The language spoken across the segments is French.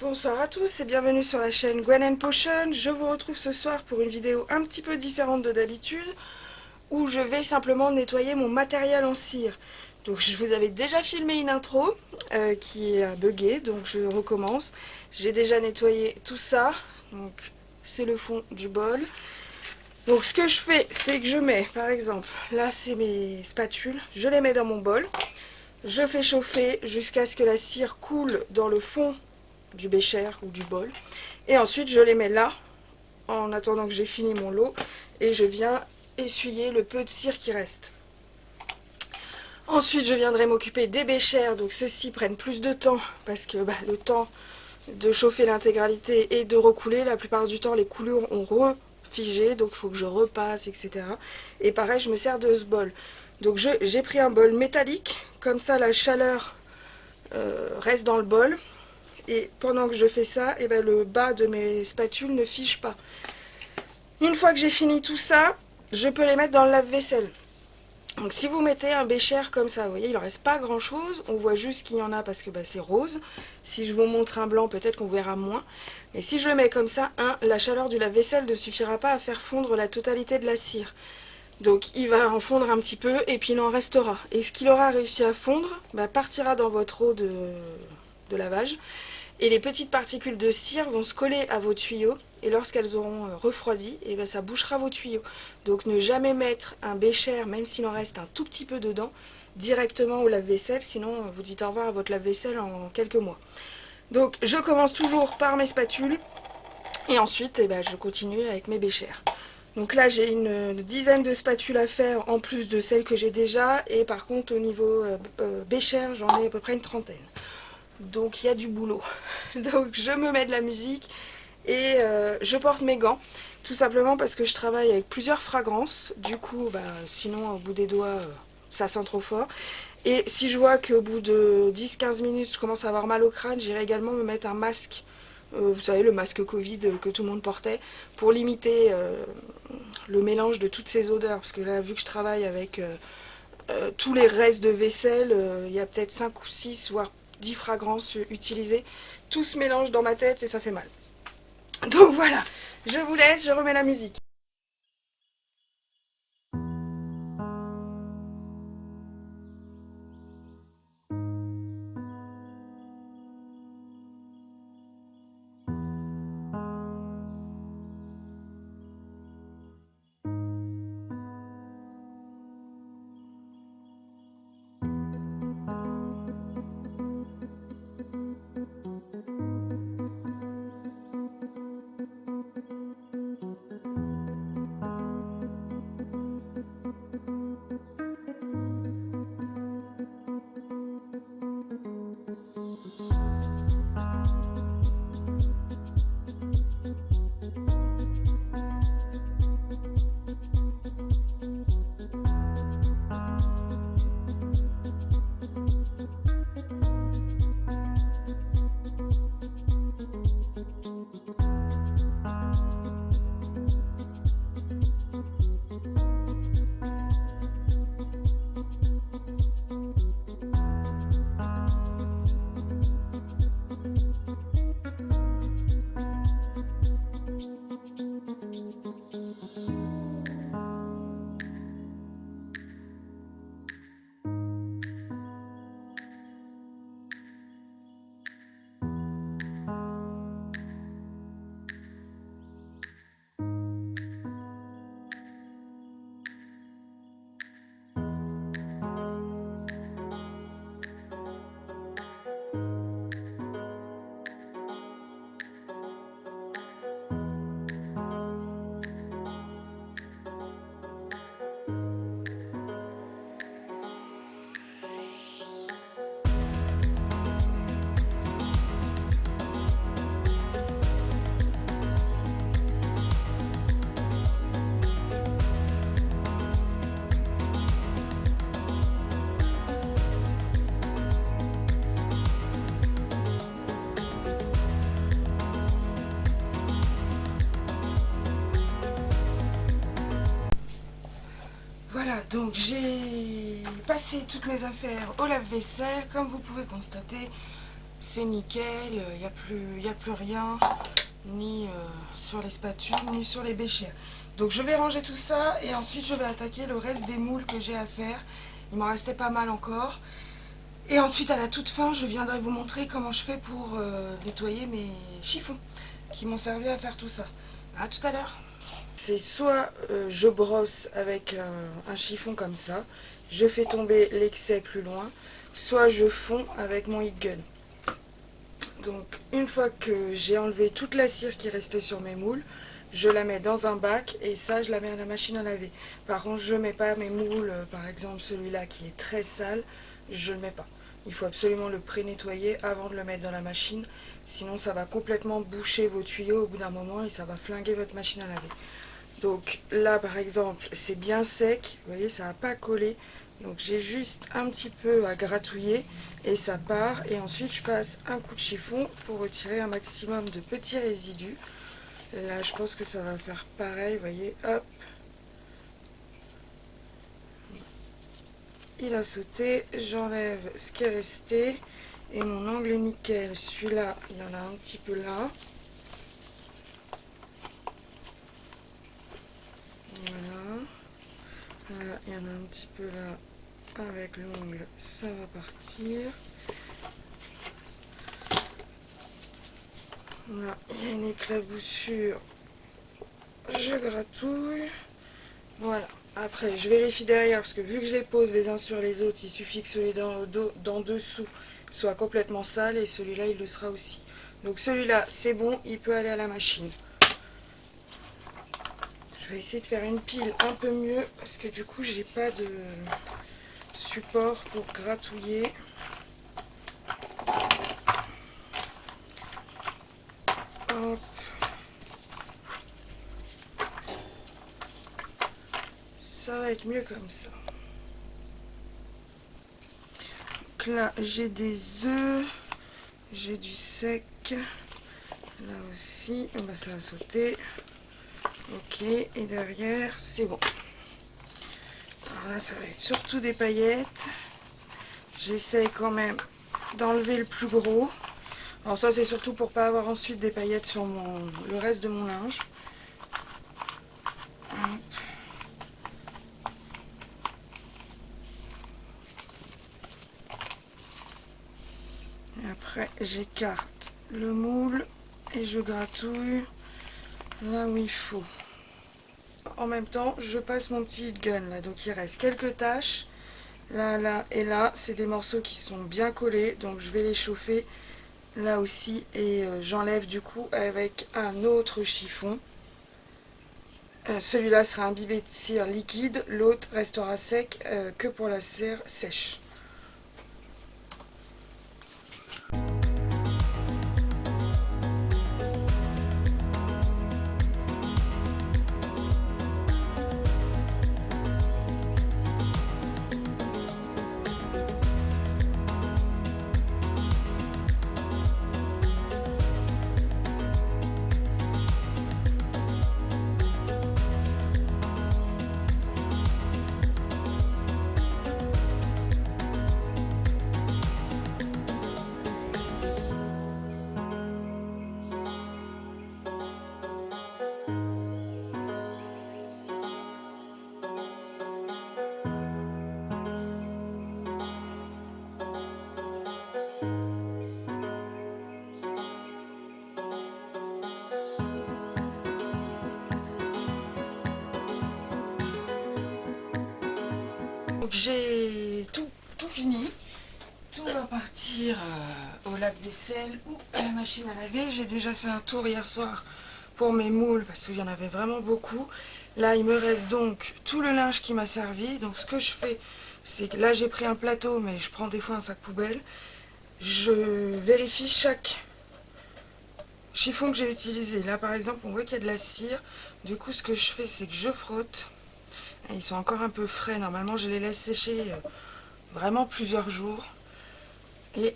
Bonsoir à tous et bienvenue sur la chaîne Gwen & Potion. Je vous retrouve ce soir pour une vidéo un petit peu différente de d'habitude où je vais simplement nettoyer mon matériel en cire. Donc je vous avais déjà filmé une intro qui a bugué, donc je recommence. J'ai déjà nettoyé tout ça, donc c'est le fond du bol. Donc ce que je fais, c'est que je mets, par exemple, là c'est mes spatules, je les mets dans mon bol. Je fais chauffer jusqu'à ce que la cire coule dans le fond du bécher ou du bol. Et ensuite, je les mets là, en attendant que j'ai fini mon lot. Et je viens essuyer le peu de cire qui reste. Ensuite, je viendrai m'occuper des béchers. Donc ceux-ci prennent plus de temps, parce que le temps de chauffer l'intégralité et de recouler, la plupart du temps, les coulures ont refigé. Donc il faut que je repasse, etc. Et pareil, je me sers de ce bol. Donc j'ai pris un bol métallique. Comme ça, la chaleur reste dans le bol. Et pendant que je fais ça, le bas de mes spatules ne fige pas. Une fois que j'ai fini tout ça, je peux les mettre dans le lave-vaisselle. Donc si vous mettez un bécher comme ça, vous voyez, il n'en reste pas grand chose. On voit juste qu'il y en a parce que c'est rose. Si je vous montre un blanc, peut-être qu'on verra moins. Mais si je le mets comme ça, la chaleur du lave-vaisselle ne suffira pas à faire fondre la totalité de la cire. Donc il va en fondre un petit peu et puis il en restera. Et ce qu'il aura réussi à fondre partira dans votre eau de lavage. Et les petites particules de cire vont se coller à vos tuyaux. Et lorsqu'elles auront refroidi, ça bouchera vos tuyaux. Donc ne jamais mettre un bécher, même s'il en reste un tout petit peu dedans, directement au lave-vaisselle. Sinon, vous dites au revoir à votre lave-vaisselle en quelques mois. Donc je commence toujours par mes spatules. Et ensuite, je continue avec mes béchers. Donc là, j'ai une dizaine de spatules à faire en plus de celles que j'ai déjà. Et par contre, au niveau bécher, j'en ai à peu près une trentaine. Donc il y a du boulot. Donc je me mets de la musique et je porte mes gants. Tout simplement parce que je travaille avec plusieurs fragrances. Du coup, sinon au bout des doigts, ça sent trop fort. Et si je vois qu'au bout de 10-15 minutes, je commence à avoir mal au crâne, j'irai également me mettre un masque. Vous savez, le masque Covid que tout le monde portait, pour limiter le mélange de toutes ces odeurs. Parce que là, vu que je travaille avec tous les restes de vaisselle, il y a peut-être 5 ou 6, voire 10 fragrances utilisées. Tout se mélange dans ma tête et ça fait mal. Donc voilà, je vous laisse, je remets la musique. Voilà, donc j'ai passé toutes mes affaires au lave-vaisselle. Comme vous pouvez constater, c'est nickel, il n'y a plus rien, ni sur les spatules, ni sur les béchères. Donc je vais ranger tout ça et ensuite je vais attaquer le reste des moules que j'ai à faire. Il m'en restait pas mal encore. Et ensuite à la toute fin, je viendrai vous montrer comment je fais pour nettoyer mes chiffons qui m'ont servi à faire tout ça. À tout à l'heure. C'est soit je brosse avec un chiffon comme ça, je fais tomber l'excès plus loin, soit je fonds avec mon heat gun. Donc une fois que j'ai enlevé toute la cire qui restait sur mes moules, je la mets dans un bac et ça je la mets à la machine à laver. Par contre je ne mets pas mes moules, par exemple celui-là qui est très sale, je ne le mets pas. Il faut absolument le pré-nettoyer avant de le mettre dans la machine, sinon ça va complètement boucher vos tuyaux au bout d'un moment et ça va flinguer votre machine à laver. Donc là par exemple c'est bien sec, vous voyez ça n'a pas collé, donc j'ai juste un petit peu à gratouiller et ça part. Et ensuite je passe un coup de chiffon pour retirer un maximum de petits résidus. Là je pense que ça va faire pareil, vous voyez, hop. Il a sauté, j'enlève ce qui est resté et mon angle est nickel. Celui-là il y en a un petit peu là. Voilà. Là il y en a un petit peu là. Avec l'ongle, ça va partir. Là, il y a une éclaboussure. Je gratouille. Voilà. Après, je vérifie derrière parce que vu que je les pose les uns sur les autres, il suffit que celui d'en dessous soit complètement sale et celui-là, il le sera aussi. Donc celui-là, c'est bon, il peut aller à la machine. Je vais essayer de faire une pile un peu mieux parce que du coup, j'ai pas de support pour gratouiller. Hop. Ça va être mieux comme ça. Donc là, j'ai des œufs, j'ai du sec. Là aussi, bah, ça va sauter. Ok, et derrière, c'est bon. Alors là, ça va être surtout des paillettes. J'essaye quand même d'enlever le plus gros. Alors ça, c'est surtout pour pas avoir ensuite des paillettes sur le reste de mon linge. Et après, j'écarte le moule et je gratouille là où il faut. En même temps, je passe mon petit heat gun là, donc il reste quelques taches. Là, là et là, c'est des morceaux qui sont bien collés, donc je vais les chauffer là aussi et j'enlève du coup avec un autre chiffon. Celui-là sera imbibé de cire liquide, l'autre restera sec que pour la cire sèche. Donc j'ai tout fini. Tout va partir au lave-vaisselle ou à la machine à laver. J'ai déjà fait un tour hier soir pour mes moules parce qu'il y en avait vraiment beaucoup. Là, il me reste donc tout le linge qui m'a servi. Donc ce que je fais, c'est que là, j'ai pris un plateau, mais je prends des fois un sac poubelle. Je vérifie chaque chiffon que j'ai utilisé. Là, par exemple, on voit qu'il y a de la cire. Du coup, ce que je fais, c'est que je frotte. Et ils sont encore un peu frais. Normalement, je les laisse sécher vraiment plusieurs jours. Et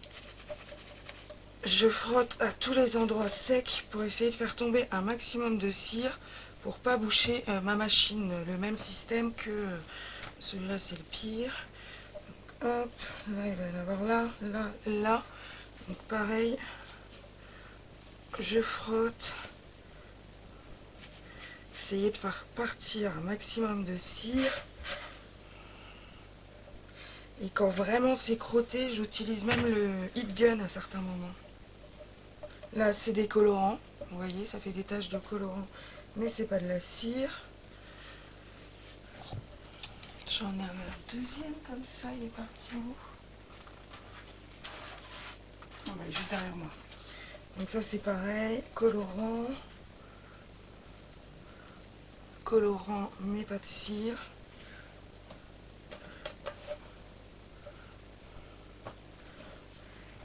je frotte à tous les endroits secs pour essayer de faire tomber un maximum de cire pour pas boucher ma machine. Le même système que celui-là, c'est le pire. Hop, là il va y en avoir là, là, là. Donc pareil, je frotte. Essayez de faire partir un maximum de cire. Et quand vraiment c'est crotté, j'utilise même le heat gun à certains moments. Là c'est des colorants, vous voyez ça fait des taches de colorant, mais c'est pas de la cire. J'en ai un deuxième comme ça, il est parti où? Oh, bah, juste derrière moi. Donc ça c'est pareil, colorant. Colorant mais pas de cire.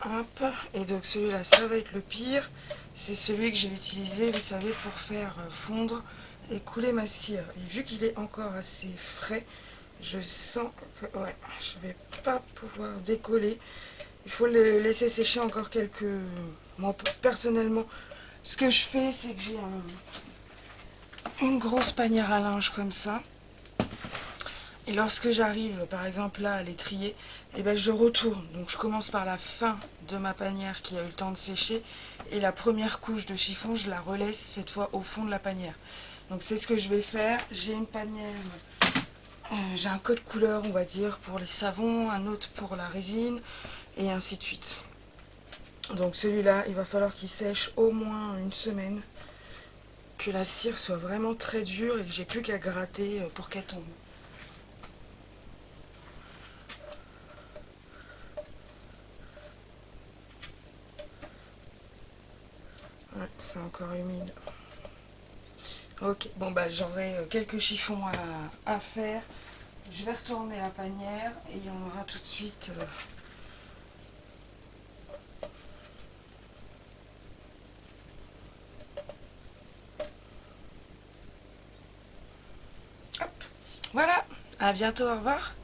Hop, et donc celui-là ça va être le pire. C'est celui que j'ai utilisé, vous savez, pour faire fondre et couler ma cire. Et vu qu'il est encore assez frais, je sens que ouais, je vais pas pouvoir décoller. Il faut le laisser sécher encore quelques... Moi personnellement, ce que je fais, c'est que j'ai une grosse panière à linge comme ça. Et lorsque j'arrive, par exemple là, à les trier, et ben je retourne. Donc je commence par la fin de ma panière qui a eu le temps de sécher. Et la première couche de chiffon, je la relaisse cette fois au fond de la panière. Donc c'est ce que je vais faire. J'ai une panière, j'ai un code couleur, on va dire, pour les savons, un autre pour la résine, et ainsi de suite. Donc celui-là, il va falloir qu'il sèche au moins une semaine. Que la cire soit vraiment très dure et que j'ai plus qu'à gratter pour qu'elle tombe. Ouais, c'est encore humide. Ok, bon bah j'aurai quelques chiffons à faire. Je vais retourner la panière et on aura tout de suite... Hop, voilà, à bientôt, au revoir.